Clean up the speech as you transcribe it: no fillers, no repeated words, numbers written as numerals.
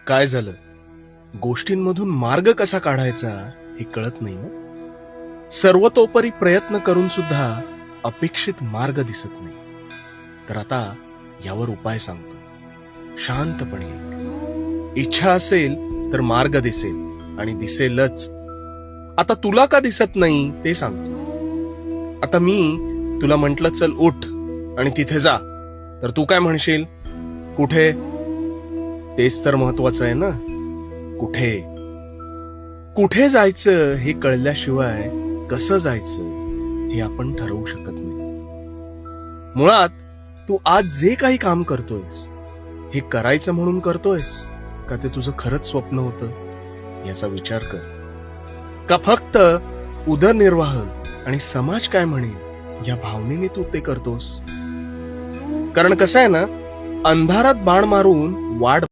काय झालं? गोष्टींमधून मार्ग कसा काढायचा हे कळत नाही ना. सर्वतोपरी प्रयत्न करून सुद्धा अपेक्षित मार्ग दिसत नाही. तर आता यावर उपाय सांगतो. शांतपणे ऐक. इच्छा असेल तर मार्ग दिसेल आणि दिसेलच. आता तुला का दिसत नाही ते सांगतो. आता मी तुला म्हंटल चल उठ आणि तिथे जा, तर तू काय म्हणशील? कुठे? तेच तर महत्वाचं आहे ना. कुठे? कुठे जायचं हे कळल्याशिवाय कसं जायचं हे आपण ठरवू शकत नाही. मुळात तू आज जे काही काम करतोयस हे करायचं म्हणून करतोयस का ते तुझं खरंच स्वप्न होतं याचा विचार कर. का फक्त उदरनिर्वाह आणि समाज काय म्हणेल या भावनेने तू ते करतोस? कारण कसं आहे ना, अंधारात बाण मारून वाट